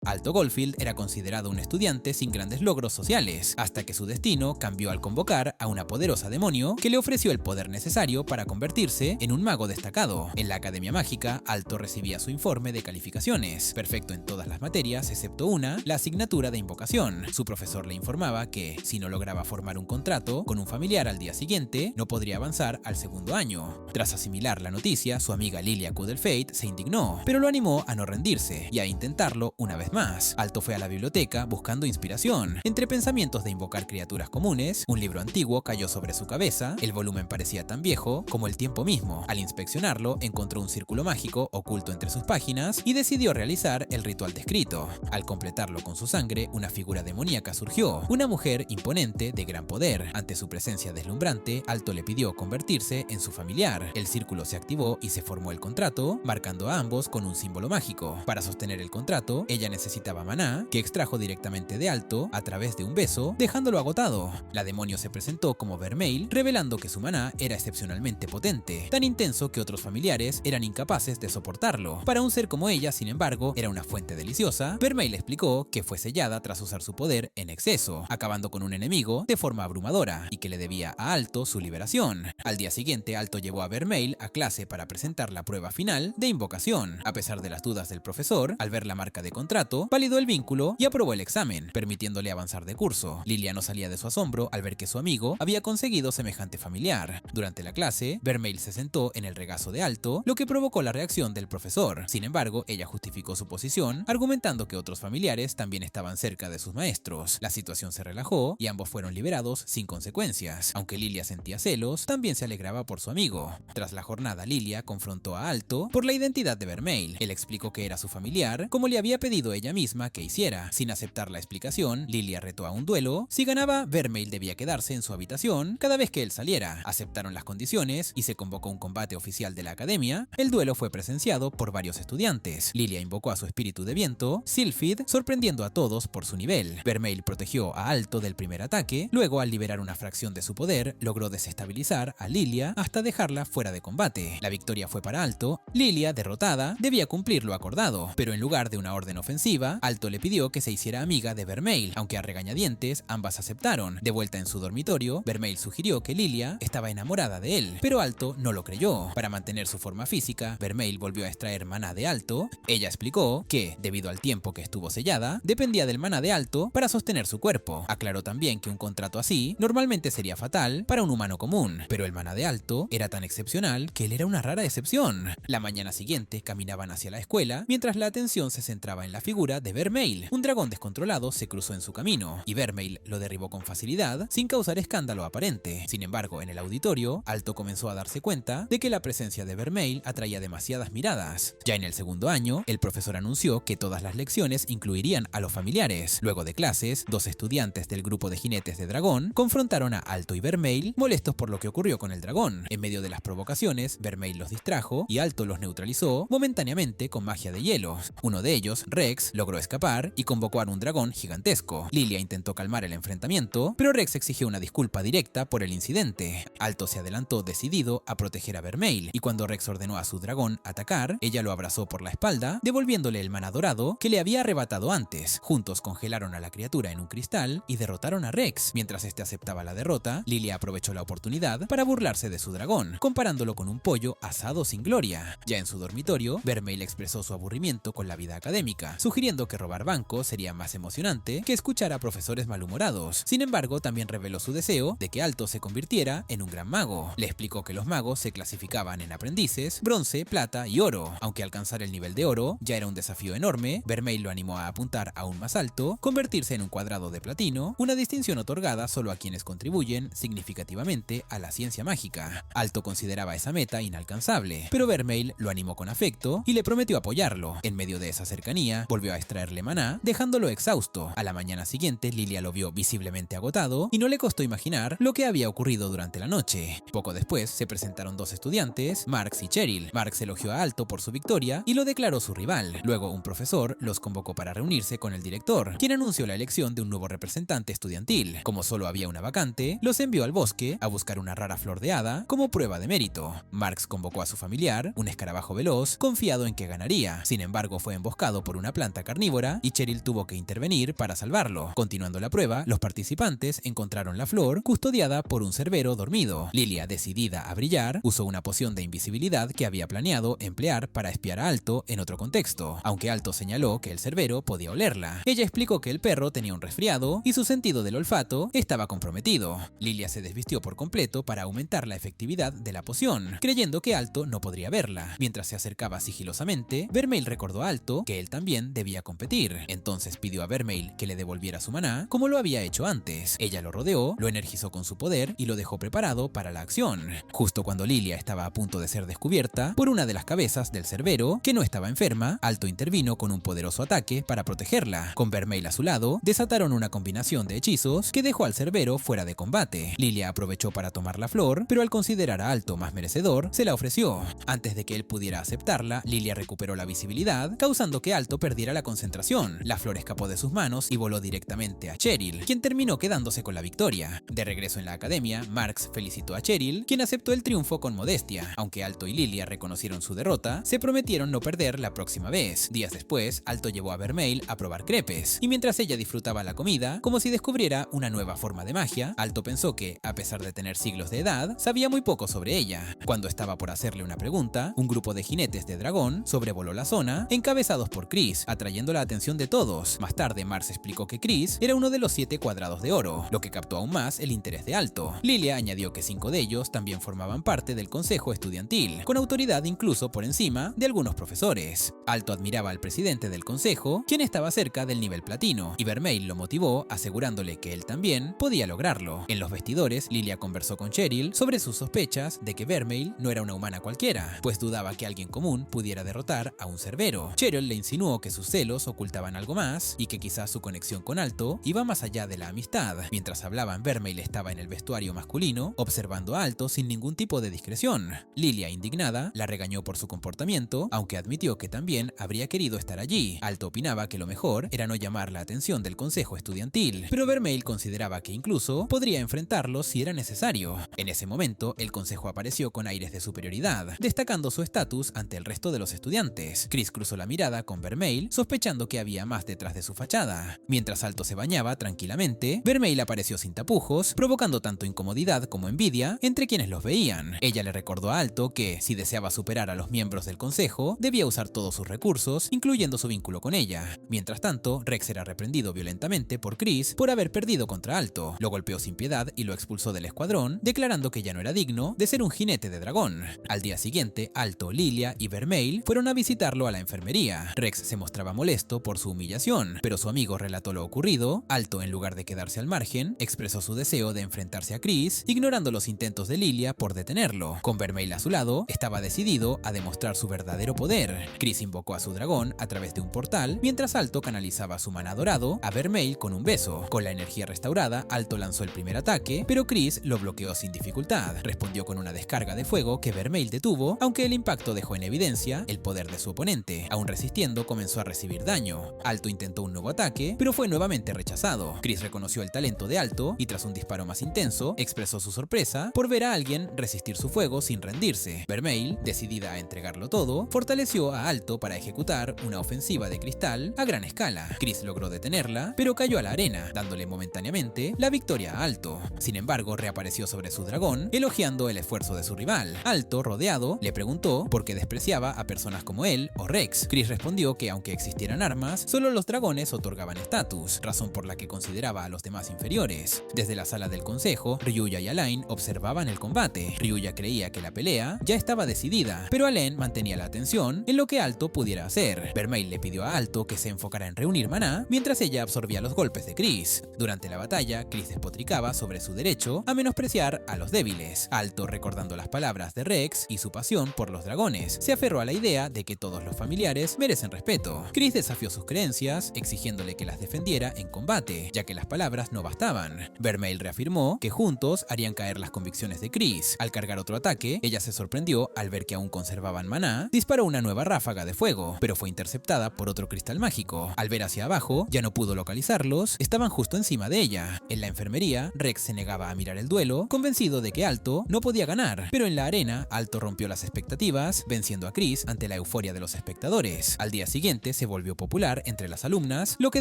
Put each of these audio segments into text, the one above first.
Alto Goldfield era considerado un estudiante sin grandes logros sociales, hasta que su destino cambió al convocar a una poderosa demonio que le ofreció el poder necesario para convertirse en un mago destacado. En la Academia Mágica, Alto recibía su informe de calificaciones, perfecto en todas las materias excepto una, la asignatura de invocación. Su profesor le informaba que, si no lograba formar un contrato con un familiar al día siguiente, no podría avanzar al segundo año. Tras asimilar la noticia, su amiga Lilia Kudelfate se indignó, pero lo animó a no rendirse y a intentarlo una vez más. Alto fue a la biblioteca buscando inspiración. Entre pensamientos de invocar criaturas comunes, un libro antiguo cayó sobre su cabeza, el volumen parecía tan viejo como el tiempo mismo. Al inspeccionarlo, encontró un círculo mágico oculto entre sus páginas y decidió realizar el ritual descrito. Al completarlo con su sangre, una figura demoníaca surgió, una mujer imponente de gran poder. Ante su presencia deslumbrante, Alto le pidió convertirse en su familiar. El círculo se activó y se formó el contrato, marcando a ambos con un símbolo mágico. Para sostener el contrato, ella necesitaba maná, que extrajo directamente de Alto a través de un beso, dejándolo agotado. La demonio se presentó como Vermeil, revelando que su maná era excepcionalmente potente, tan intenso que otros familiares eran incapaces de soportarlo. Para un ser como ella, sin embargo, era una fuente deliciosa. Vermeil explicó que fue sellada tras usar su poder en exceso, acabando con un enemigo de forma abrumadora, y que le debía a Alto su liberación. Al día siguiente, Alto llevó a Vermeil a clase para presentar la prueba final de invocación. A pesar de las dudas del profesor, al ver la marca de contrato, validó el vínculo y aprobó el examen, permitiéndole avanzar de curso. Lilia no salía de su asombro al ver que su amigo había conseguido semejante familiar. Durante la clase, Vermeil se sentó en el regazo de Alto, lo que provocó la reacción del profesor. Sin embargo, ella justificó su posición, argumentando que otros familiares también estaban cerca de sus maestros. La situación se relajó y ambos fueron liberados sin consecuencias. Aunque Lilia sentía celos, también se alegraba por su amigo. Tras la jornada, Lilia confrontó a Alto por la identidad de Vermeil. Él explicó que era su familiar, como le había pedido ella misma que hiciera. Sin aceptar la explicación, Lilia retó a un duelo. Si ganaba, Vermeil debía quedarse en su habitación cada vez que él saliera. Aceptaron las condiciones y se convocó un combate oficial de la academia. El duelo fue presenciado por varios estudiantes. Lilia invocó a su espíritu de viento, Sylphid, sorprendiendo a todos por su nivel. Vermeil protegió a Alto del primer ataque. Luego, al liberar una fracción de su poder, logró desestabilizar a Lilia hasta dejarla fuera de combate. La victoria fue para Alto. Lilia, derrotada, debía cumplir lo acordado, pero en lugar de una orden ofensiva, Alto le pidió que se hiciera amiga de Vermeil, aunque a regañadientes ambas aceptaron. De vuelta en su dormitorio, Vermeil sugirió que Lilia estaba enamorada de él, pero Alto no lo creyó. Para mantener su forma física, Vermeil volvió a extraer maná de Alto. Ella explicó que, debido al tiempo que estuvo sellada, dependía del maná de Alto para sostener su cuerpo. Aclaró también que un contrato así normalmente sería fatal para un humano común, pero el maná de Alto era tan excepcional que él era una rara excepción. La mañana siguiente caminaban hacia la escuela mientras la atención se centraba en la figura de Vermeil. Un dragón descontrolado se cruzó en su camino y Vermeil lo derribó con facilidad sin causar escándalo aparente. Sin embargo, en el auditorio, Alto comenzó a darse cuenta de que la presencia de Vermeil atraía demasiadas miradas. Ya en el segundo año, el profesor anunció que todas las lecciones incluirían a los familiares. Luego de clases, dos estudiantes del grupo de jinetes de dragón confrontaron a Alto y Vermeil, molestos por lo que ocurrió con el dragón. En medio de las provocaciones, Vermeil los distrajo y Alto los neutralizó momentáneamente con magia de hielo. Uno de ellos, Rex, logró escapar y convocó a un dragón gigantesco. Lilia intentó calmar el enfrentamiento, pero Rex exigió una disculpa directa por el incidente. Alto se adelantó decidido a proteger a Vermeil, y cuando Rex ordenó a su dragón atacar, ella lo abrazó por la espalda, devolviéndole el maná dorado que le había arrebatado antes. Juntos congelaron a la criatura en un cristal y derrotaron a Rex. Mientras este aceptaba la derrota, Lilia aprovechó la oportunidad para burlarse de su dragón, comparándolo con un pollo asado sin gloria. Ya en su dormitorio, Vermeil expresó su aburrimiento con la vida académica, sugiriendo que robar bancos sería más emocionante que escuchar a profesores malhumorados. Sin embargo, también reveló su deseo de que Alto se convirtiera en un gran mago. Le explicó que los magos se clasificaban en aprendices, bronce, plata y oro. Aunque alcanzar el nivel de oro ya era un desafío enorme, Vermeil lo animó a apuntar aún más alto, convertirse en un cuadrado de platino, una distinción otorgada solo a quienes contribuyen significativamente a la ciencia mágica. Alto consideraba esa meta inalcanzable, pero Vermeil lo animó con afecto y le prometió apoyarlo. En medio de esa cercanía, volvió a extraerle maná, dejándolo exhausto. A la mañana siguiente, Lilia lo vio visiblemente agotado y no le costó imaginar lo que había ocurrido durante la noche. Poco después, se presentaron dos estudiantes, Marx y Cheryl. Marx elogió a Alto por su victoria y lo declaró su rival. Luego, un profesor los convocó para reunirse con el director, quien anunció la elección de un nuevo representante estudiantil. Como solo había una vacante, los envió al bosque a buscar una rara flor de hada como prueba de mérito. Marx convocó a su familiar, un escarabajo veloz, confiado en que ganaría. Sin embargo, fue emboscado por una planta planta carnívora y Cheryl tuvo que intervenir para salvarlo. Continuando la prueba, los participantes encontraron la flor custodiada por un cerbero dormido. Lilia, decidida a brillar, usó una poción de invisibilidad que había planeado emplear para espiar a Alto en otro contexto, aunque Alto señaló que el cerbero podía olerla. Ella explicó que el perro tenía un resfriado y su sentido del olfato estaba comprometido. Lilia se desvistió por completo para aumentar la efectividad de la poción, creyendo que Alto no podría verla. Mientras se acercaba sigilosamente, Vermeil recordó a Alto que él también debía competir. Entonces pidió a Vermeil que le devolviera su maná como lo había hecho antes. Ella lo rodeó, lo energizó con su poder y lo dejó preparado para la acción. Justo cuando Lilia estaba a punto de ser descubierta por una de las cabezas del cerbero, que no estaba enferma, Alto intervino con un poderoso ataque para protegerla. Con Vermeil a su lado, desataron una combinación de hechizos que dejó al cerbero fuera de combate. Lilia aprovechó para tomar la flor, pero al considerar a Alto más merecedor, se la ofreció. Antes de que él pudiera aceptarla, Lilia recuperó la visibilidad, causando que Alto perdiera la concentración. La flor escapó de sus manos y voló directamente a Cheryl, quien terminó quedándose con la victoria. De regreso en la academia, Marx felicitó a Cheryl, quien aceptó el triunfo con modestia. Aunque Alto y Lilia reconocieron su derrota, se prometieron no perder la próxima vez. Días después, Alto llevó a Vermeil a probar crepes, y mientras ella disfrutaba la comida, como si descubriera una nueva forma de magia, Alto pensó que, a pesar de tener siglos de edad, sabía muy poco sobre ella. Cuando estaba por hacerle una pregunta, un grupo de jinetes de dragón sobrevoló la zona, encabezados por Chris, atrayendo la atención de todos. Más tarde, Marx explicó que Chris era uno de los 7 cuadrados de oro, lo que captó aún más el interés de Alto. Lilia añadió que 5 de ellos también formaban parte del consejo estudiantil, con autoridad incluso por encima de algunos profesores. Alto admiraba al presidente del consejo, quien estaba cerca del nivel platino, y Vermeil lo motivó asegurándole que él también podía lograrlo. En los vestidores, Lilia conversó con Cheryl sobre sus sospechas de que Vermeil no era una humana cualquiera, pues dudaba que alguien común pudiera derrotar a un cerbero. Cheryl le insinuó que sus celos ocultaban algo más y que quizás su conexión con Alto iba más allá de la amistad. Mientras hablaban, Vermeil estaba en el vestuario masculino, observando a Alto sin ningún tipo de discreción. Lilia, indignada, la regañó por su comportamiento, aunque admitió que también habría querido estar allí. Alto opinaba que lo mejor era no llamar la atención del consejo estudiantil, pero Vermeil consideraba que incluso podría enfrentarlo si era necesario. En ese momento, el consejo apareció con aires de superioridad, destacando su estatus ante el resto de los estudiantes. Chris cruzó la mirada con Vermeil, sospechando que había más detrás de su fachada. Mientras Alto se bañaba tranquilamente, Vermeil apareció sin tapujos, provocando tanto incomodidad como envidia entre quienes los veían. Ella le recordó a Alto que, si deseaba superar a los miembros del consejo, debía usar todos sus recursos, incluyendo su vínculo con ella. Mientras tanto, Rex era reprendido violentamente por Chris por haber perdido contra Alto. Lo golpeó sin piedad y lo expulsó del escuadrón, declarando que ya no era digno de ser un jinete de dragón. Al día siguiente, Alto, Lilia y Vermeil fueron a visitarlo a la enfermería. Rex se mostraba molesto por su humillación, pero su amigo relató lo ocurrido. Alto, en lugar de quedarse al margen, expresó su deseo de enfrentarse a Chris, ignorando los intentos de Lilia por detenerlo. Con Vermeil a su lado, estaba decidido a demostrar su verdadero poder. Chris invocó a su dragón a través de un portal, mientras Alto canalizaba su maná dorado a Vermeil con un beso. Con la energía restaurada, Alto lanzó el primer ataque, pero Chris lo bloqueó sin dificultad. Respondió con una descarga de fuego que Vermeil detuvo, aunque el impacto dejó en evidencia el poder de su oponente. Aún resistiendo, comenzó a recibir daño. Alto intentó un nuevo ataque, pero fue nuevamente rechazado. Chris reconoció el talento de Alto y, tras un disparo más intenso, expresó su sorpresa por ver a alguien resistir su fuego sin rendirse. Vermeil, decidida a entregarlo todo, fortaleció a Alto para ejecutar una ofensiva de cristal a gran escala. Chris logró detenerla, pero cayó a la arena, dándole momentáneamente la victoria a Alto. Sin embargo, reapareció sobre su dragón, elogiando el esfuerzo de su rival. Alto, rodeado, le preguntó por qué despreciaba a personas como él o Rex. Chris respondió que aunque existieran armas, solo los dragones otorgaban estatus, razón por la que consideraba a los demás inferiores. Desde la sala del consejo, Ryuya y Alain observaban el combate. Ryuya creía que la pelea ya estaba decidida, pero Alain mantenía la atención en lo que Alto pudiera hacer. Vermeil le pidió a Alto que se enfocara en reunir maná, mientras ella absorbía los golpes de Chris. Durante la batalla, Chris despotricaba sobre su derecho a menospreciar a los débiles. Alto, recordando las palabras de Rex y su pasión por los dragones, se aferró a la idea de que todos los familiares merecen respeto. Chris desafió sus creencias, exigiéndole que las defendiera en combate, ya que las palabras no bastaban. Vermeil reafirmó que juntos harían caer las convicciones de Chris. Al cargar otro ataque, ella se sorprendió al ver que aún conservaban maná, disparó una nueva ráfaga de fuego, pero fue interceptada por otro cristal mágico. Al ver hacia abajo, ya no pudo localizarlos, estaban justo encima de ella. En la enfermería, Rex se negaba a mirar el duelo, convencido de que Alto no podía ganar, pero en la arena, Alto rompió las expectativas, venciendo a Chris ante la euforia de los espectadores. Al día siguiente, se se volvió popular entre las alumnas, lo que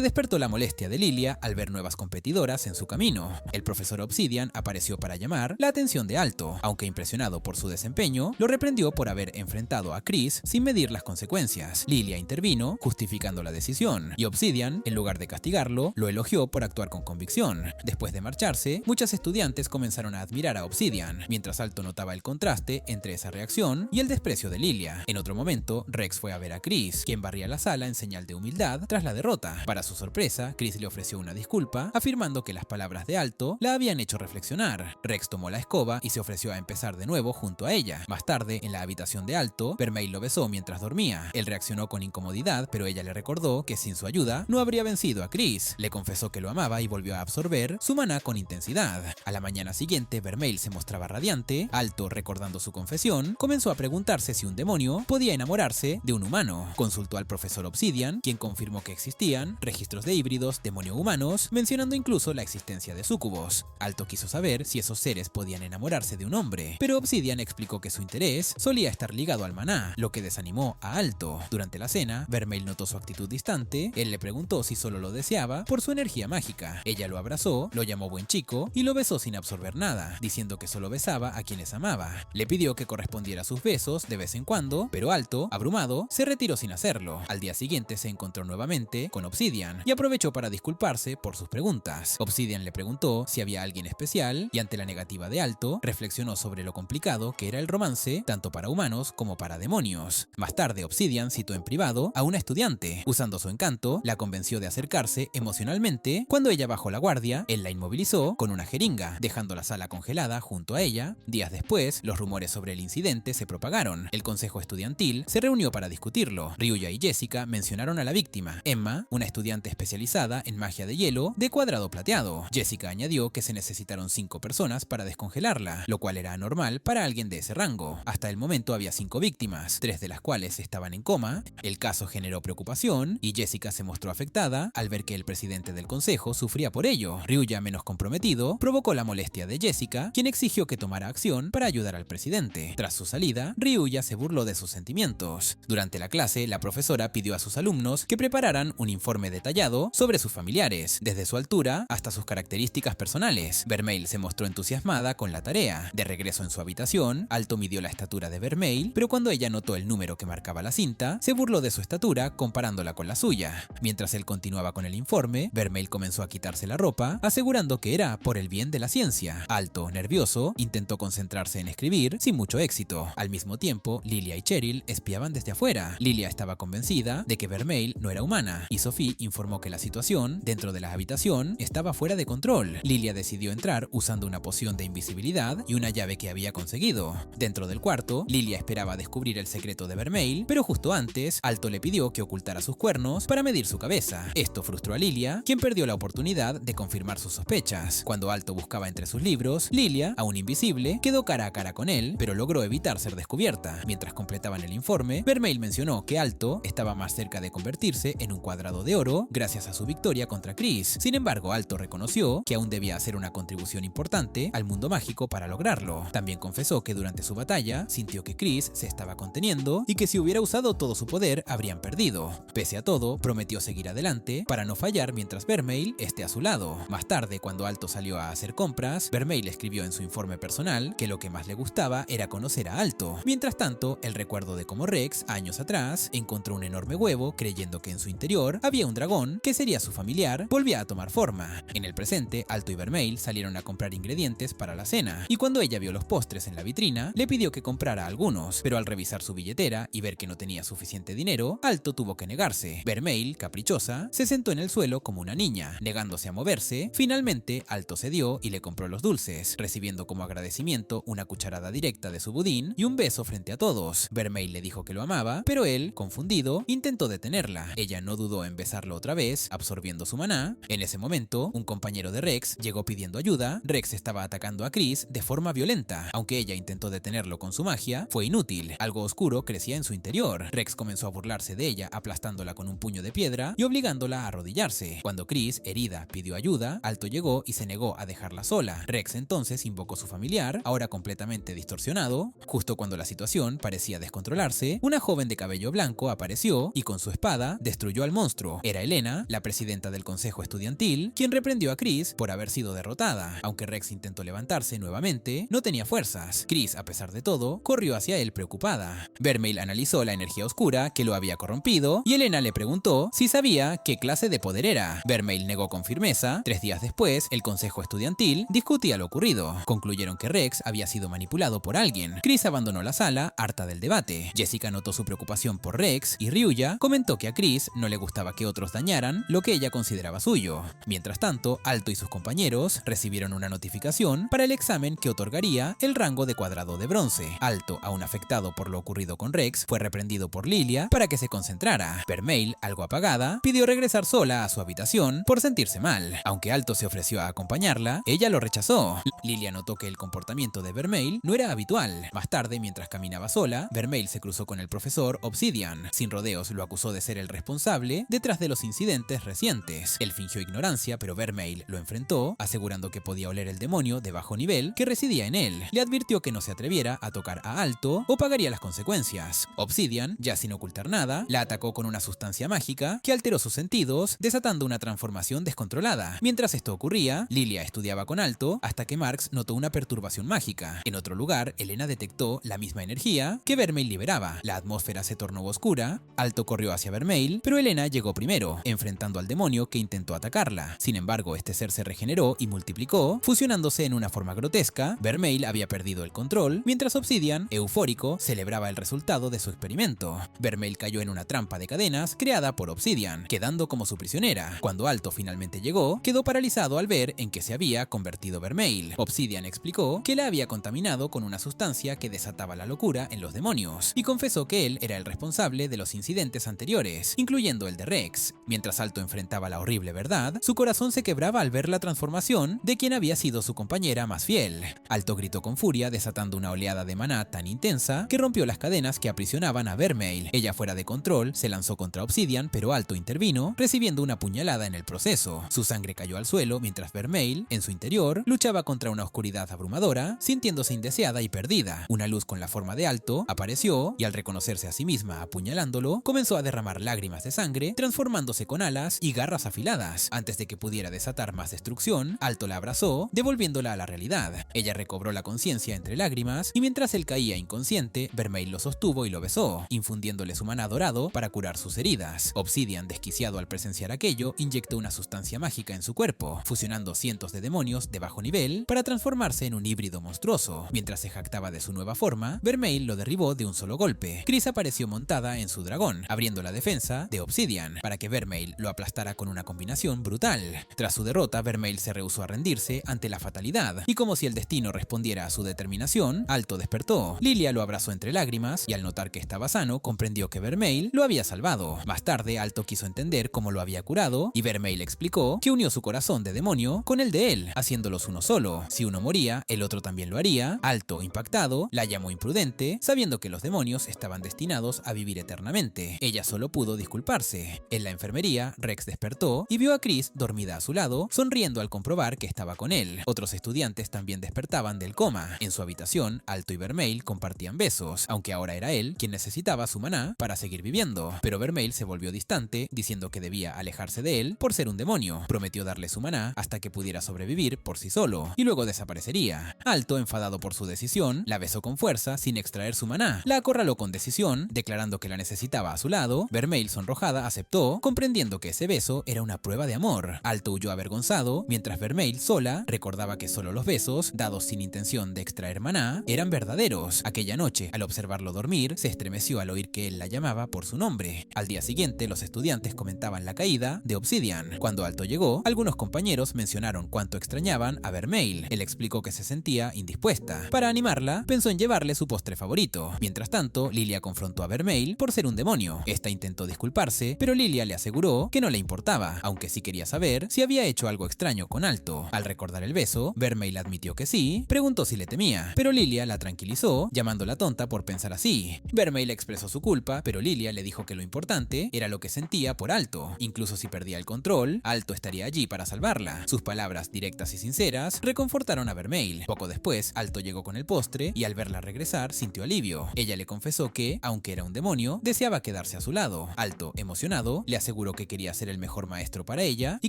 despertó la molestia de Lilia al ver nuevas competidoras en su camino. El profesor Obsidian apareció para llamar la atención de Alto, aunque impresionado por su desempeño, lo reprendió por haber enfrentado a Chris sin medir las consecuencias. Lilia intervino, justificando la decisión, y Obsidian, en lugar de castigarlo, lo elogió por actuar con convicción. Después de marcharse, muchas estudiantes comenzaron a admirar a Obsidian, mientras Alto notaba el contraste entre esa reacción y el desprecio de Lilia. En otro momento, Rex fue a ver a Chris, quien barría la sala en señal de humildad tras la derrota. Para su sorpresa, Chris le ofreció una disculpa, afirmando que las palabras de Alto la habían hecho reflexionar. Rex tomó la escoba y se ofreció a empezar de nuevo junto a ella. Más tarde, en la habitación de Alto, Vermeil lo besó mientras dormía. Él reaccionó con incomodidad, pero ella le recordó que sin su ayuda no habría vencido a Chris. Le confesó que lo amaba y volvió a absorber su maná con intensidad. A la mañana siguiente, Vermeil se mostraba radiante. Alto, recordando su confesión, comenzó a preguntarse si un demonio podía enamorarse de un humano. Consultó al profesor Obsidian, quien confirmó que existían registros de híbridos demonio-humanos, mencionando incluso la existencia de súcubos. Alto quiso saber si esos seres podían enamorarse de un hombre, pero Obsidian explicó que su interés solía estar ligado al maná, lo que desanimó a Alto. Durante la cena, Vermeil notó su actitud distante. Él le preguntó si solo lo deseaba por su energía mágica. Ella lo abrazó, lo llamó buen chico y lo besó sin absorber nada, diciendo que solo besaba a quienes amaba. Le pidió que correspondiera a sus besos de vez en cuando, pero Alto, abrumado, se retiró sin hacerlo. Al día siguiente se encontró nuevamente con Obsidian y aprovechó para disculparse por sus preguntas. Obsidian le preguntó si había alguien especial y ante la negativa de Alto, reflexionó sobre lo complicado que era el romance tanto para humanos como para demonios. Más tarde, Obsidian citó en privado a una estudiante. Usando su encanto, la convenció de acercarse emocionalmente. Cuando ella bajó la guardia, él la inmovilizó con una jeringa, dejando la sala congelada junto a ella. Días después, los rumores sobre el incidente se propagaron. El consejo estudiantil se reunió para discutirlo. Ryuya y Jessica mencionaron a la víctima, Emma, una estudiante especializada en magia de hielo de cuadrado plateado. Jessica añadió que se necesitaron 5 personas para descongelarla, lo cual era anormal para alguien de ese rango. Hasta el momento había 5 víctimas, 3 de las cuales estaban en coma. El caso generó preocupación y Jessica se mostró afectada al ver que el presidente del consejo sufría por ello. Ryuya, menos comprometido, provocó la molestia de Jessica, quien exigió que tomara acción para ayudar al presidente. Tras su salida, Ryuya se burló de sus sentimientos. Durante la clase, la profesora pidió a sus alumnos que prepararan un informe detallado sobre sus familiares, desde su altura hasta sus características personales. Vermeil se mostró entusiasmada con la tarea. De regreso en su habitación, Alto midió la estatura de Vermeil, pero cuando ella notó el número que marcaba la cinta, se burló de su estatura comparándola con la suya. Mientras él continuaba con el informe, Vermeil comenzó a quitarse la ropa, asegurando que era por el bien de la ciencia. Alto, nervioso, intentó concentrarse en escribir sin mucho éxito. Al mismo tiempo, Lilia y Cheryl espiaban desde afuera. Lilia estaba convencida de que Vermeil no era humana, y Sophie informó que la situación dentro de la habitación estaba fuera de control. Lilia decidió entrar usando una poción de invisibilidad y una llave que había conseguido. Dentro del cuarto, Lilia esperaba descubrir el secreto de Vermeil, pero justo antes, Alto le pidió que ocultara sus cuernos para medir su cabeza. Esto frustró a Lilia, quien perdió la oportunidad de confirmar sus sospechas. Cuando Alto buscaba entre sus libros, Lilia, aún invisible, quedó cara a cara con él, pero logró evitar ser descubierta. Mientras completaban el informe, Vermeil mencionó que Alto estaba más cerca de convertirse en un cuadrado de oro gracias a su victoria contra Chris. Sin embargo, Alto reconoció que aún debía hacer una contribución importante al mundo mágico para lograrlo. También confesó que durante su batalla sintió que Chris se estaba conteniendo y que si hubiera usado todo su poder habrían perdido. Pese a todo, prometió seguir adelante para no fallar mientras Vermeil esté a su lado. Más tarde, cuando Alto salió a hacer compras, Vermeil escribió en su informe personal que lo que más le gustaba era conocer a Alto. Mientras tanto, el recuerdo de cómo Rex, años atrás, encontró un enorme huevo creyendo que en su interior había un dragón que sería su familiar, volvía a tomar forma. En el presente, Alto y Vermeil salieron a comprar ingredientes para la cena, y cuando ella vio los postres en la vitrina, le pidió que comprara algunos, pero al revisar su billetera y ver que no tenía suficiente dinero, Alto tuvo que negarse. Vermeil, caprichosa, se sentó en el suelo como una niña, negándose a moverse. Finalmente, Alto cedió y le compró los dulces, recibiendo como agradecimiento una cucharada directa de su budín y un beso frente a todos. Vermeil le dijo que lo amaba, pero él, confundido, intentó detenerla. Ella no dudó en besarlo otra vez, absorbiendo su maná. En ese momento, un compañero de Rex llegó pidiendo ayuda. Rex estaba atacando a Chris de forma violenta. Aunque ella intentó detenerlo con su magia, fue inútil. Algo oscuro crecía en su interior. Rex comenzó a burlarse de ella, aplastándola con un puño de piedra y obligándola a arrodillarse. Cuando Chris, herida, pidió ayuda, Alto llegó y se negó a dejarla sola. Rex entonces invocó su familiar, ahora completamente distorsionado. Justo cuando la situación parecía descontrolarse, una joven de cabello blanco apareció y con con su espada destruyó al monstruo. Era Elena, la presidenta del consejo estudiantil, quien reprendió a Chris por haber sido derrotada. Aunque Rex intentó levantarse nuevamente, no tenía fuerzas. Chris, a pesar de todo, corrió hacia él preocupada. Vermeil analizó la energía oscura que lo había corrompido y Elena le preguntó si sabía qué clase de poder era. Vermeil negó con firmeza. 3 días después, el consejo estudiantil discutía lo ocurrido. Concluyeron que Rex había sido manipulado por alguien. Chris abandonó la sala, harta del debate. Jessica notó su preocupación por Rex y Ryuya comentó que a Chris no le gustaba que otros dañaran lo que ella consideraba suyo. Mientras tanto, Alto y sus compañeros recibieron una notificación para el examen que otorgaría el rango de cuadrado de bronce. Alto, aún afectado por lo ocurrido con Rex, fue reprendido por Lilia para que se concentrara. Vermeil, algo apagada, pidió regresar sola a su habitación por sentirse mal. Aunque Alto se ofreció a acompañarla, ella lo rechazó. Lilia notó que el comportamiento de Vermeil no era habitual. Más tarde, mientras caminaba sola, Vermeil se cruzó con el profesor Obsidian. Sin rodeos, lo acusó de ser el responsable detrás de los incidentes recientes. Él fingió ignorancia, pero Vermeil lo enfrentó, asegurando que podía oler el demonio de bajo nivel que residía en él. Le advirtió que no se atreviera a tocar a Alto o pagaría las consecuencias. Obsidian, ya sin ocultar nada, la atacó con una sustancia mágica que alteró sus sentidos, desatando una transformación descontrolada. Mientras esto ocurría, Lilia estudiaba con Alto hasta que Marx notó una perturbación mágica. En otro lugar, Elena detectó la misma energía que Vermeil liberaba. La atmósfera se tornó oscura, Alto corrió hacia Vermeil, pero Elena llegó primero, enfrentando al demonio que intentó atacarla. Sin embargo, este ser se regeneró y multiplicó, fusionándose en una forma grotesca. Vermeil había perdido el control, mientras Obsidian, eufórico, celebraba el resultado de su experimento. Vermeil cayó en una trampa de cadenas creada por Obsidian, quedando como su prisionera. Cuando Alto finalmente llegó, quedó paralizado al ver en qué se había convertido Vermeil. Obsidian explicó que la había contaminado con una sustancia que desataba la locura en los demonios, y confesó que él era el responsable de los incidentes anteriores, incluyendo el de Rex. Mientras Alto enfrentaba la horrible verdad, su corazón se quebraba al ver la transformación de quien había sido su compañera más fiel. Alto gritó con furia, desatando una oleada de maná tan intensa que rompió las cadenas que aprisionaban a Vermeil. Ella, fuera de control, se lanzó contra Obsidian, pero Alto intervino, recibiendo una puñalada en el proceso. Su sangre cayó al suelo mientras Vermeil, en su interior, luchaba contra una oscuridad abrumadora, sintiéndose indeseada y perdida. Una luz con la forma de Alto apareció y, al reconocerse a sí misma apuñalándolo, comenzó a derramar lágrimas de sangre, transformándose con alas y garras afiladas. Antes de que pudiera desatar más destrucción, Alto la abrazó, devolviéndola a la realidad. Ella recobró la conciencia entre lágrimas y, mientras él caía inconsciente, Vermeil lo sostuvo y lo besó, infundiéndole su maná dorado para curar sus heridas. Obsidian, desquiciado al presenciar aquello, inyectó una sustancia mágica en su cuerpo, fusionando cientos de demonios de bajo nivel para transformarse en un híbrido monstruoso. Mientras se jactaba de su nueva forma, Vermeil lo derribó de un solo golpe. Chris apareció montada en su dragón, abriendo la defensa de Obsidian para que Vermeil lo aplastara con una combinación brutal. Tras su derrota, Vermeil se rehusó a rendirse ante la fatalidad, y como si el destino respondiera a su determinación, Alto despertó. Lilia lo abrazó entre lágrimas y, al notar que estaba sano, comprendió que Vermeil lo había salvado. Más tarde, Alto quiso entender cómo lo había curado y Vermeil explicó que unió su corazón de demonio con el de él, haciéndolos uno solo. Si uno moría, el otro también lo haría. Alto, impactado, la llamó imprudente, sabiendo que los demonios estaban destinados a vivir eternamente. Ella solo pudo disculparse. En la enfermería, Rex despertó y vio a Chris dormida a su lado, sonriendo al comprobar que estaba con él. Otros estudiantes también despertaban del coma. En su habitación, Alto y Vermeil compartían besos, aunque ahora era él quien necesitaba su maná para seguir viviendo. Pero Vermeil se volvió distante, diciendo que debía alejarse de él por ser un demonio. Prometió darle su maná hasta que pudiera sobrevivir por sí solo, y luego desaparecería. Alto, enfadado por su decisión, la besó con fuerza sin extraer su maná. La acorraló con decisión, declarando que la necesitaba a su lado. Vermeil, sonrojada, aceptó, comprendiendo que ese beso era una prueba de amor. Alto huyó avergonzado, mientras Vermeil, sola, recordaba que solo los besos, dados sin intención de extraer maná, eran verdaderos. Aquella noche, al observarlo dormir, se estremeció al oír que él la llamaba por su nombre. Al día siguiente, los estudiantes comentaban la caída de Obsidian. Cuando Alto llegó, algunos compañeros mencionaron cuánto extrañaban a Vermeil. Él explicó que se sentía indispuesta. Para animarla, pensó en llevarle su postre favorito. Mientras tanto, Lilia confrontó a Vermeil por ser un demonio. Esta intentó disculparse, pero Lilia le aseguró que no le importaba, aunque sí quería saber si había hecho algo extraño con Alto. Al recordar el beso, Vermeil admitió que sí, preguntó si le temía, pero Lilia la tranquilizó, llamándola tonta por pensar así. Vermeil expresó su culpa, pero Lilia le dijo que lo importante era lo que sentía por Alto. Incluso si perdía el control, Alto estaría allí para salvarla. Sus palabras directas y sinceras reconfortaron a Vermeil. Poco después, Alto llegó con el postre y, al verla regresar, sintió alivio. Ella le confesó que, aunque era un demonio, deseaba quedarse a su lado. Alto, emocionado, le aseguró que quería ser el mejor maestro para ella y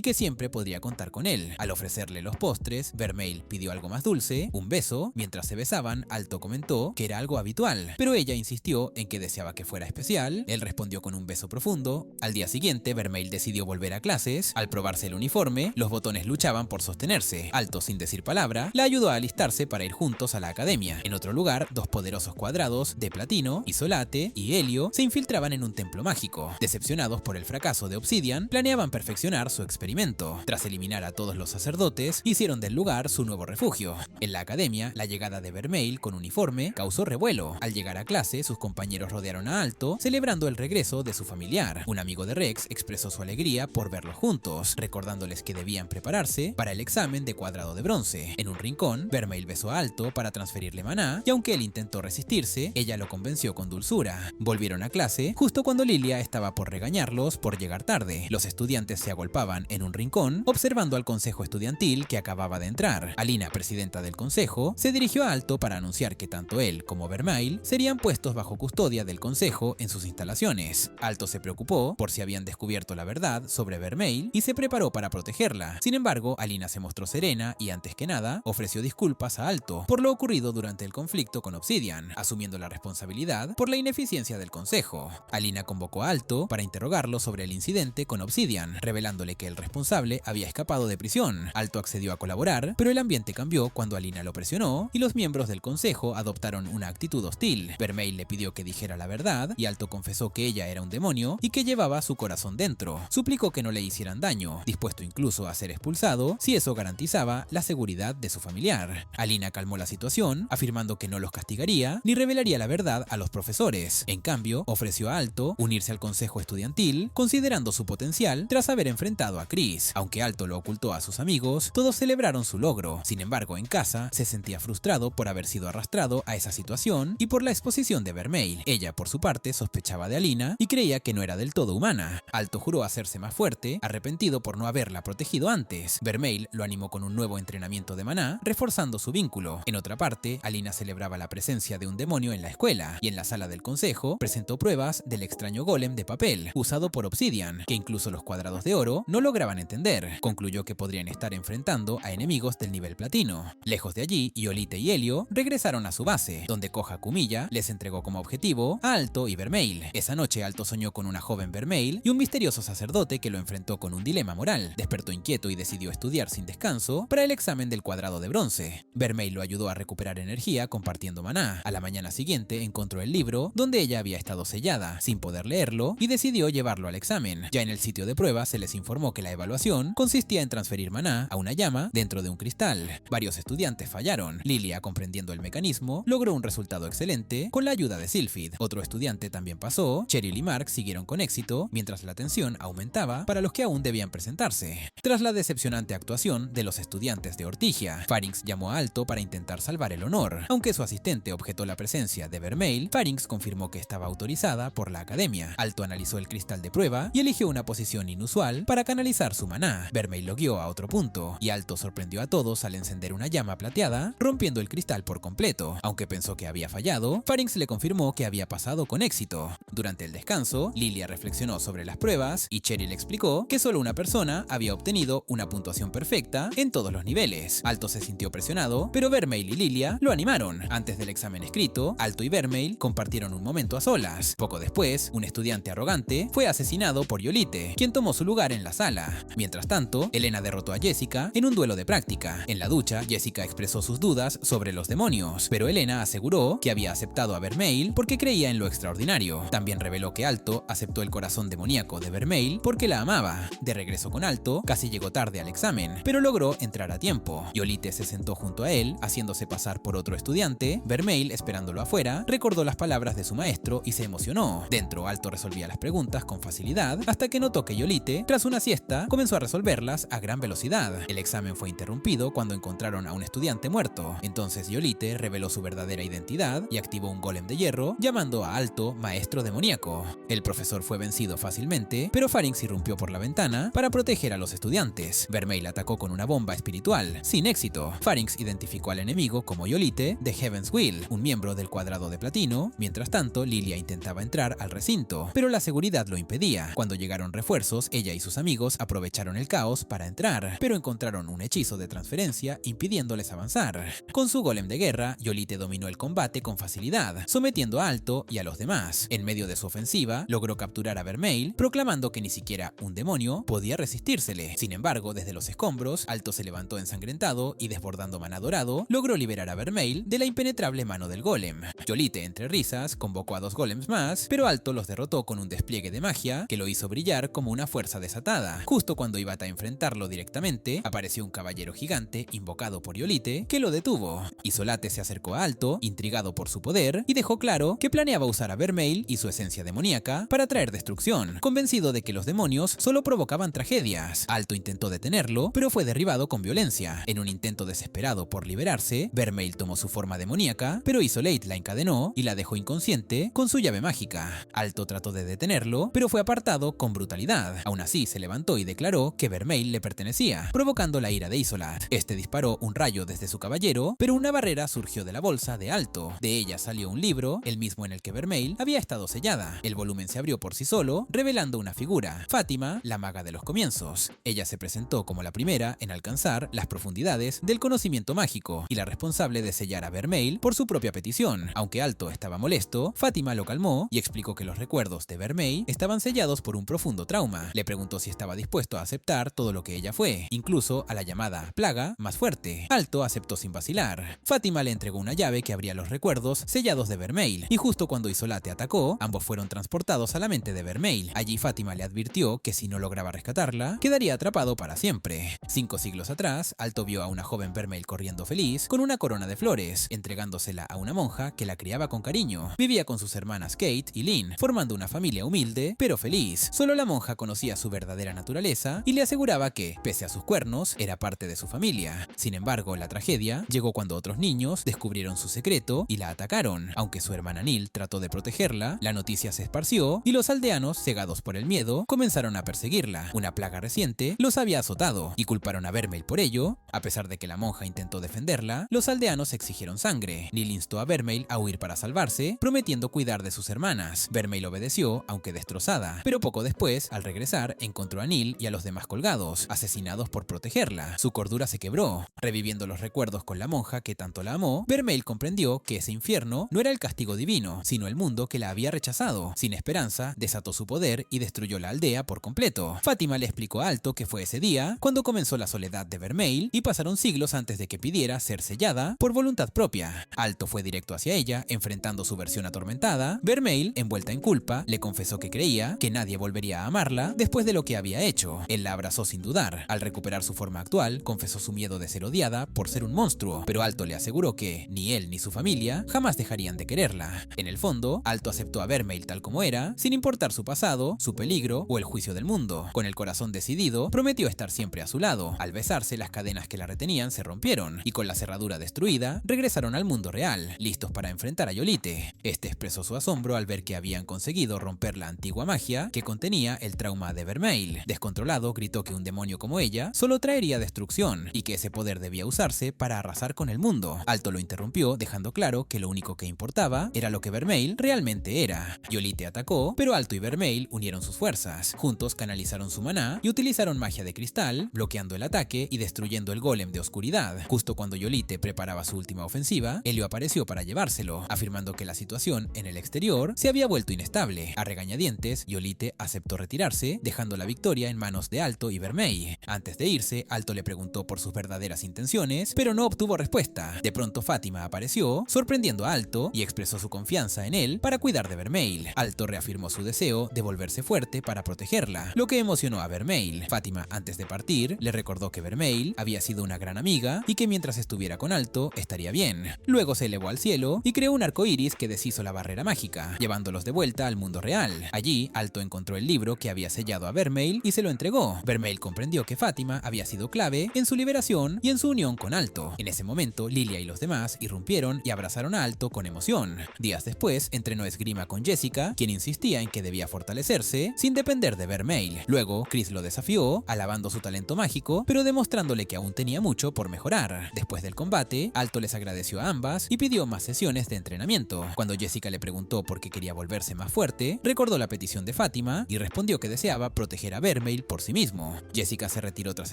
que siempre podría contar con él. Al ofrecerle los postres, Vermeil pidió algo más dulce, un beso. Mientras se besaban, Alto comentó que era algo habitual, pero ella insistió en que deseaba que fuera especial. Él respondió con un beso profundo. Al día siguiente, Vermeil decidió volver a clases. Al probarse el uniforme, los botones luchaban por sostenerse. Alto, sin decir palabra, la ayudó a alistarse para ir juntos a la academia. En otro lugar, dos poderosos cuadrados de platino, Isolate y Helio se infiltraban en un templo mágico. Decepcionados por el fracaso de Obsidian, planeaban perfeccionar su experimento. Tras eliminar a todos los sacerdotes, hicieron del lugar su nuevo refugio. En la academia, la llegada de Vermeil con uniforme causó revuelo. Al llegar a clase, sus compañeros rodearon a Alto, celebrando el regreso de su familiar. Un amigo de Rex expresó su alegría por verlos juntos, recordándoles que debían prepararse para el examen de cuadrado de bronce. En un rincón, Vermeil besó a Alto para transferirle maná, y aunque él intentó resistirse, ella lo convenció con dulzura. Volvieron a clase justo cuando Lilia estaba por regañarlos por llegar tarde. Los estudiantes se agolpaban en un rincón, observando al consejo estudiantil que acababa de entrar. Alina, presidenta del consejo, se dirigió a Alto para anunciar que tanto él como Vermeil serían puestos bajo custodia del consejo en sus instalaciones. Alto se preocupó por si habían descubierto la verdad sobre Vermeil y se preparó para protegerla. Sin embargo, Alina se mostró serena y, antes que nada, ofreció disculpas a Alto por lo ocurrido durante el conflicto con Obsidian, asumiendo la responsabilidad por la ineficiencia del consejo. Alina convocó a Alto para interrogarlo sobre el incidente con Obsidian, revelándole que el responsable había escapado de prisión. Alto accedió a colaborar, pero el ambiente cambió cuando Alina lo presionó y los miembros del consejo adoptaron una actitud hostil. Vermeil le pidió que dijera la verdad y Alto confesó que ella era un demonio y que llevaba su corazón dentro. Suplicó que no le hicieran daño, dispuesto incluso a ser expulsado si eso garantizaba la seguridad de su familiar. Alina calmó la situación, afirmando que no los castigaría ni revelaría la verdad a los profesores. En cambio, ofreció a Alto unirse al consejo estudiantil, considerando su potencial tras haber enfrentado a Chris. Aunque Alto lo ocultó a sus amigos, todos celebraron su logro. Sin embargo, en casa se sentía frustrado por haber sido arrastrado a esa situación y por la exposición de Vermeil. Ella, por su parte, sospechaba de Alina y creía que no era del todo humana. Alto juró hacerse más fuerte, arrepentido por no haberla protegido antes. Vermeil lo animó con un nuevo entrenamiento de maná, reforzando su vínculo. En otra parte, Alina celebraba la presencia de un demonio en la escuela, y en la sala del consejo presentó pruebas del extraño golem de papel, usado por Obsidian, que incluso los cuadrados de oro no lograban entender. Concluyó que podrían estar enfrentando a enemigos del nivel platino. Lejos de allí, Iolite y Helio regresaron a su base, donde Koha Kumiya les entregó como objetivo a Alto y Vermeil. Esa noche, Alto soñó con una joven Vermeil y un misterioso sacerdote que lo enfrentó con un dilema moral. Despertó inquieto y decidió estudiar sin descanso para el examen del cuadrado de bronce. Vermeil lo ayudó a recuperar energía compartiendo maná. A la mañana siguiente encontró el libro donde ella había estado sellada, sin poder leerlo, y decidió llevarlo al examen. Ya en el sitio de prueba se les informó que la evaluación consistía en transferir maná a una llama dentro de un cristal. Varios estudiantes fallaron. Lilia, comprendiendo el mecanismo, logró un resultado excelente con la ayuda de Sylphid. Otro estudiante también pasó. Cheryl y Mark siguieron con éxito, mientras la tensión aumentaba para los que aún debían presentarse. Tras la decepcionante actuación de los estudiantes de Ortigia, Farinx llamó a Alto para intentar salvar el honor. Aunque su asistente objetó la presencia de Vermeil, Farinx confirmó que estaba autorizada por la academia. Alto analizó el cristal de prueba y eligió una posición inusual para canalizar su maná. Vermeil lo guió a otro punto, y Alto sorprendió a todos al encender una llama plateada, rompiendo el cristal por completo. Aunque pensó que había fallado, Farinx le confirmó que había pasado con éxito. Durante el descanso, Lilia reflexionó sobre las pruebas y Cheryl explicó que solo una persona había obtenido una puntuación perfecta en todos los niveles. Alto se sintió presionado, pero Vermeil y Lilia lo animaron. Antes del examen escrito, Alto y Vermeil compartieron un momento a solas. Poco después, un estudiante arrogante fue asesinado por Iolite, quien tomó su lugar en la sala. Mientras tanto, Elena derrotó a Jessica en un duelo de práctica. En la ducha, Jessica expresó sus dudas sobre los demonios, pero Elena aseguró que había aceptado a Vermeil porque creía en lo extraordinario. También reveló que Alto aceptó el corazón demoníaco de Vermeil porque la amaba. De regreso con Alto, casi llegó tarde al examen, pero logró entrar a tiempo. Iolite se sentó junto a él, haciéndose pasar por otro estudiante. Vermeil, esperándolo afuera, recordó las palabras de su maestro y se emocionó. Dentro, Alto resolvía las preguntas con facilidad, hasta que notó que Iolite, tras una siesta, comenzó a resolverlas a gran velocidad. El examen fue interrumpido cuando encontraron a un estudiante muerto. Entonces Iolite reveló su verdadera identidad y activó un golem de hierro, llamando a Alto maestro demoníaco. El profesor fue vencido fácilmente, pero Farinx irrumpió por la ventana para proteger a los estudiantes. Vermeil atacó con una bomba espiritual, sin éxito. Farinx identificó al enemigo como Iolite de Heaven's Will, un miembro del cuadrado de platino. Mientras tanto, Lilia intentaba entrar al recinto, pero la seguridad lo impedía. Cuando llegaron refuerzos, ella y sus amigos aprovecharon el caos para entrar, pero encontraron un hechizo de transferencia impidiéndoles avanzar. Con su golem de guerra, Yolite dominó el combate con facilidad, sometiendo a Alto y a los demás. En medio de su ofensiva, logró capturar a Vermeil, proclamando que ni siquiera un demonio podía resistírsele. Sin embargo, desde los escombros, Alto se levantó ensangrentado y desbordando maná dorado, logró liberar a Vermeil de la impenetrable mano del golem. Yolite, entre risas, convocó a 2 golems más, pero Alto los derrotó con un despliegue de magia que lo hizo brillar como una fuerza desatada. Justo cuando iba a enfrentarlo directamente, apareció un caballero gigante invocado por Yolite que lo detuvo. Isolate se acercó a Alto, intrigado por su poder, y dejó claro que planeaba usar a Vermeil y su esencia demoníaca para traer destrucción, convencido de que los demonios solo provocaban tragedias. Alto intentó detenerlo, pero fue derribado con violencia. En un intento desesperado por liberarse, Vermeil tomó su forma demoníaca, pero Isolate la encadenó y la dejó inconsciente con su llave mágica. Alto trató de detenerlo, pero fue apartado con brutalidad. Aún así, se levantó y declaró que Vermeil le pertenecía, provocando la ira de Isolate. Este disparó un rayo desde su caballero, pero una barrera surgió de la bolsa de Alto. De ella salió un libro, el mismo en el que Vermeil había estado sellada. El volumen se abrió por sí solo, revelando una figura, Fátima, la maga de los comienzos. Ella se presentó como la primera en alcanzar las profundidades del conocimiento mágico y la responsable de sellar a Vermeil por su propia petición. Aunque Alto estaba molesto, Fátima lo calmó y explicó que los recuerdos de Vermeil estaban sellados por un profundo trauma. Le preguntó si estaba dispuesto a aceptar todo lo que ella fue, incluso a la llamada plaga más fuerte. Alto aceptó sin vacilar. Fátima le entregó una llave que abría los recuerdos sellados de Vermeil, y justo cuando Isolate atacó, ambos fueron transportados a la mente de Vermeil. Allí Fátima le advirtió que si no lograba rescatarla, quedaría atrapado para siempre. 5 siglos atrás, Alto vio a una joven Vermeil corriendo feliz con una corona de flores, entregándosela a una monja que la criaba con cariño. Vivía con sus hermanas Kate y Lynn, formando una familia humilde pero feliz. Solo la monja conocía su verdadera naturaleza y le aseguraba que, pese a sus cuernos, era parte de su familia. Sin embargo, la tragedia llegó cuando otros niños descubrieron su secreto y la atacaron. Aunque su hermana Neil trató de protegerla, la noticia se esparció y los aldeanos, cegados por el miedo, comenzaron a perseguirla. Una plaga reciente los había azotado y culparon a Vermeil por ello. A pesar de que la monja intentó defenderla, los aldeanos exigieron sangre. Neil instó a Vermeil a huir para salvarse, prometiendo cuidar de sus hermanas. Vermeil obedeció, aunque destrozada, pero poco después, al regresar, encontró a Neil y a los demás colgados, asesinados por protegerla. Su cordura se quebró. Reviviendo los recuerdos con la monja que tanto la amó, Vermeil comprendió que ese infierno no era el castigo divino, sino el mundo que la había rechazado. Sin esperanza, desató su poder y destruyó la aldea por completo. Fátima le explicó a Alto que fue ese día cuando comenzó la soledad de Vermeil y pasaron siglos antes de que pidiera ser sellada por voluntad propia. Alto fue directo hacia ella, enfrentando su versión atormentada. Vermeil, envuelta en culpa, le confesó que creía que nadie volvería a amarla después de lo que había hecho. Él la abrazó sin dudar. Al recuperar su forma actual, confesó su miedo de ser odiada por ser un monstruo, pero Alto le aseguró que ni él ni su familia jamás dejarían de quererla. En el fondo, Alto aceptó a Vermeil tal como era, sin importar su pasado, su peligro o el juicio del mundo. Con el corazón decidido, prometió estar siempre a su lado. Al besarse, las cadenas que la retenían se rompieron, y con la cerradura destruida, regresaron al mundo real, listos para enfrentar a Yolite. Este expresó su asombro al ver que habían conseguido romper la antigua magia que contenía el trauma de Vermeil. Descontrolado, gritó que un demonio como ella solo traería destrucción, y que ese poder debía usarse para arrasar con el mundo. Alto lo interrumpió, dejando claro que lo único que importaba era lo que Vermeil realmente era. Yolite atacó, pero Alto y Vermeil unieron sus fuerzas. Juntos canalizaron su maná y utilizaron magia de cristal, bloqueando el ataque y destruyendo el golem de oscuridad. Justo cuando Yolite preparaba su última ofensiva, Helio apareció para llevárselo, afirmando que la situación en el exterior se había vuelto inestable. A regañadientes, Yolite aceptó retirarse, dejando la victoria en manos de Alto y Vermeil. Antes de irse, Alto le preguntó por sus verdaderas intenciones, pero no obtuvo respuesta. De pronto Fátima apareció, sorprendiendo a Alto, y expresó su confianza en él para cuidar de Vermeil. Alto reafirmó su deseo de volverse fuerte para protegerla, lo que emocionó a Vermeil. Fátima, antes de partir, le recordó que Vermeil había sido una gran amiga y que mientras estuviera con Alto estaría bien. Luego se elevó al cielo y creó un arco iris que deshizo la barrera mágica, llevándolos de vuelta al mundo real. Allí, Alto encontró el libro que había sellado a Vermeil y se lo entregó. Vermeil comprendió que Fátima había sido clave en su liberación y en su unión con Alto. En ese momento, Lilia y los demás irrumpieron y abrazaron a Alto con emoción. Días después, entrenó esgrima con Jessica, quien insistía en que debía fortalecerse sin depender de Vermeil. Luego, Chris lo desafió, alabando su talento mágico, pero demostrándole que aún tenía mucho por mejorar. Después del combate, Alto les agradeció a ambas y pidió más sesiones de entrenamiento. Cuando Jessica le preguntó por qué quería volverse base más fuerte, recordó la petición de Fátima y respondió que deseaba proteger a Vermeil por sí mismo. Jessica se retiró tras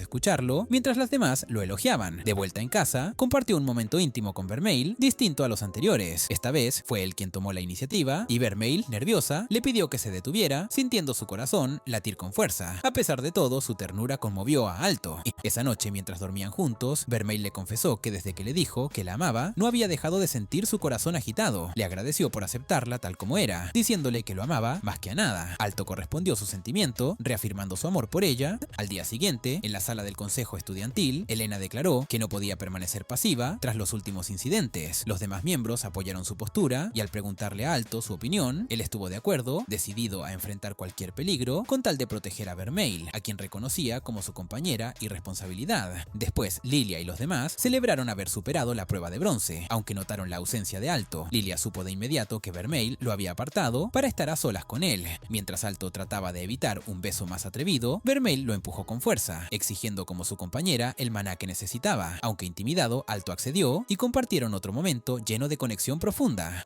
escucharlo, mientras las demás lo elogiaban. De vuelta en casa, compartió un momento íntimo con Vermeil, distinto a los anteriores. Esta vez fue él quien tomó la iniciativa y Vermeil, nerviosa, le pidió que se detuviera, sintiendo su corazón latir con fuerza. A pesar de todo, su ternura conmovió a Alto. Esa noche, mientras dormían juntos, Vermeil le confesó que desde que le dijo que la amaba, no había dejado de sentir su corazón agitado. Le agradeció por aceptarla tal como era, diciéndole que lo amaba más que a nada. Alto correspondió su sentimiento, reafirmando su amor por ella. Al día siguiente, en la sala del consejo estudiantil, Elena declaró que no podía permanecer pasiva tras los últimos incidentes. Los demás miembros apoyaron su postura y al preguntarle a Alto su opinión, él estuvo de acuerdo, decidido a enfrentar cualquier peligro con tal de proteger a Vermeil, a quien reconocía como su compañera y responsabilidad. Después, Lilia y los demás celebraron haber superado la prueba de bronce, aunque notaron la ausencia de Alto. Lilia supo de inmediato que Vermeil lo había apartado para estar a solas con él. Mientras Alto trataba de evitar un beso más atrevido, Vermeil lo empujó con fuerza, exigiendo como su compañera el maná que necesitaba. Aunque intimidado, Alto accedió y compartieron otro momento lleno de conexión profunda.